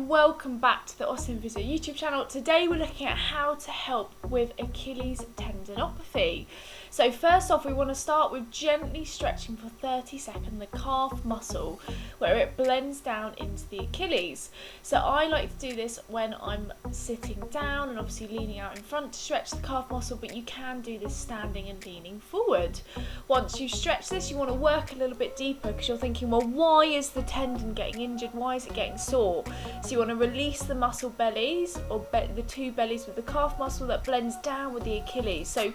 welcome back to the Awesome Physio YouTube channel. Today we're looking at how to help with Achilles tendinopathy. So first off, we want to start with gently stretching for 30 seconds the calf muscle where it blends down into the Achilles. So I like to do this when I'm sitting down and obviously leaning out in front to stretch the calf muscle, but you can do this standing and leaning forward. Once you stretch this, you want to work a little bit deeper because you're thinking, well, why is the tendon getting injured? Why is it getting sore? So you want to release the muscle bellies, or the two bellies with the calf muscle that blends down with the Achilles. So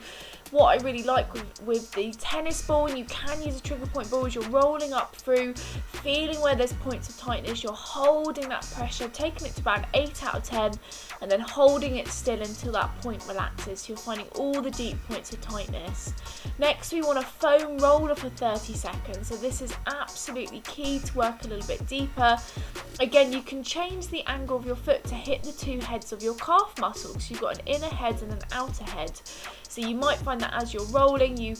what I really like with the tennis ball, and you can use a trigger point ball, is you're rolling up through, feeling where there's points of tightness, you're holding that pressure, taking it to about 8 out of 10, and then holding it still until that point relaxes. So you're finding all the deep points of tightness. Next, we want a foam roller for 30 seconds. So this is absolutely key to work a little bit deeper. Again, you can change the angle of your foot to hit the two heads of your calf muscles. You've got an inner head and an outer head. So you might find that as you're rolling, you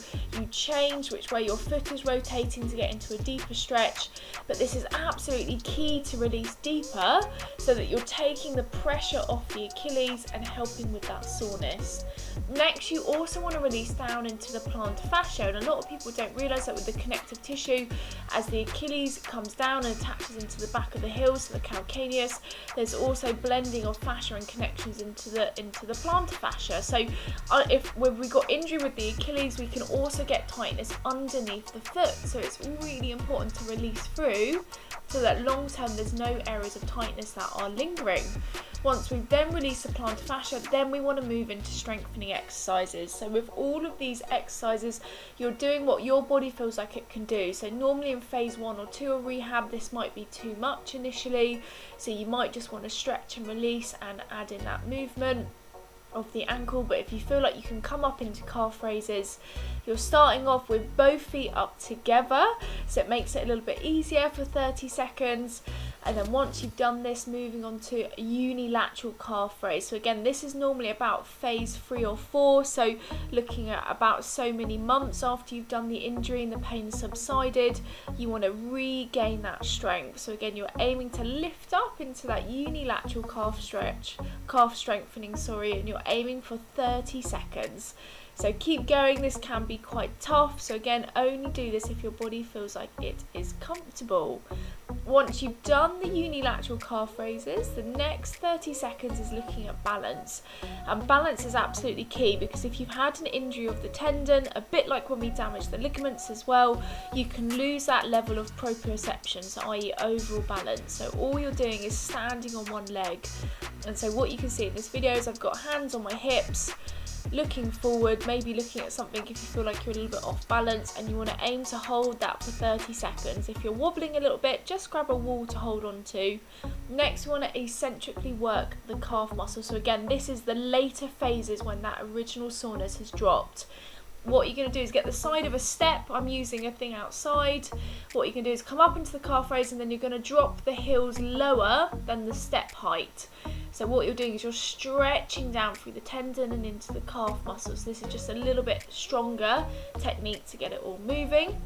change which way your foot is rotating to get into a deeper stretch. But this is absolutely key to release deeper so that you're taking the pressure off the Achilles and helping with that soreness. Next, you also want to release down into the plantar fascia, and a lot of people don't realise that with the connective tissue, as the Achilles comes down and attaches into the back of the heels, so the calcaneus, there's also blending of fascia and connections into the plantar fascia. So if we've got injury with the Achilles, we can also get tightness underneath the foot. So it's really important to release through so that long term there's no areas of tightness that are lingering. Once we've then released the plantar fascia, then we want to move into strengthening exercises. So with all of these exercises, you're doing what your body feels like it can do. So normally in phase 1 or 2 of rehab, this might be too much initially. So you might just want to stretch and release and add in that movement of the ankle. But if you feel like you can come up into calf raises, you're starting off with both feet up together, so it makes it a little bit easier for 30 seconds. And then once you've done this, moving on to a unilateral calf raise. So again, this is normally about phase 3 or 4, so looking at about so many months after you've done the injury and the pain subsided, you want to regain that strength. So again, you're aiming to lift up into that unilateral calf strengthening, and you're aiming for 30 seconds. So keep going. This can be quite tough, so again, only do this if your body feels like it is comfortable. Once you've done the unilateral calf raises, the next 30 seconds is looking at balance. And balance is absolutely key, because if you've had an injury of the tendon, a bit like when we damage the ligaments as well, you can lose that level of proprioception, so i.e. overall balance. So all you're doing is standing on one leg. And so what you can see in this video is I've got hands on my hips, looking forward, maybe looking at something if you feel like you're a little bit off balance, and you want to aim to hold that for 30 seconds. If you're wobbling a little bit, just grab a wall to hold on to. Next, we want to eccentrically work the calf muscle. So again, this is the later phases when that original soreness has dropped. What you're going to do is get the side of a step. I'm using a thing outside. What you can do is come up into the calf raise, and then you're going to drop the heels lower than the step height. So what you're doing is you're stretching down through the tendon and into the calf muscles. This is just a little bit stronger technique to get it all moving.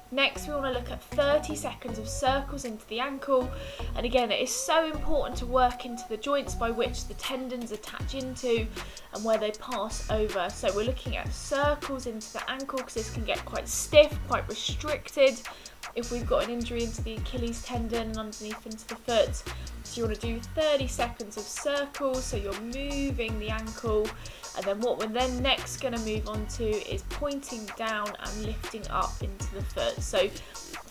Next, we want to look at 30 seconds of circles into the ankle. And again, it is so important to work into the joints by which the tendons attach into and where they pass over. So we're looking at circles into the ankle because this can get quite stiff, quite restricted if we've got an injury into the Achilles tendon and underneath into the foot. So you want to do 30 seconds of circles, so you're moving the ankle. And then what we're then next going to move on to is pointing down and lifting up into the foot. So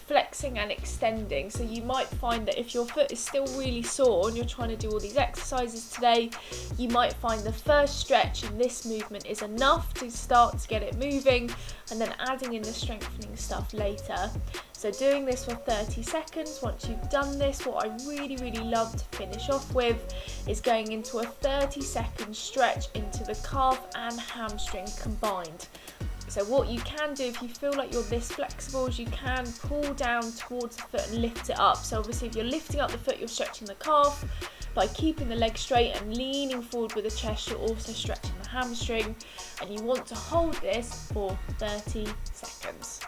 flexing and extending. So you might find that if your foot is still really sore and you're trying to do all these exercises today, you might find the first stretch in this movement is enough to start to get it moving, and then adding in the strengthening stuff later. So doing this for 30 seconds. Once you've done this, what I really love to finish off with is going into a 30-second stretch into the calf and hamstring combined. So what you can do if you feel like you're this flexible is you can pull down towards the foot and lift it up. So obviously if you're lifting up the foot, you're stretching the calf. By keeping the leg straight and leaning forward with the chest, you're also stretching the hamstring. And you want to hold this for 30 seconds.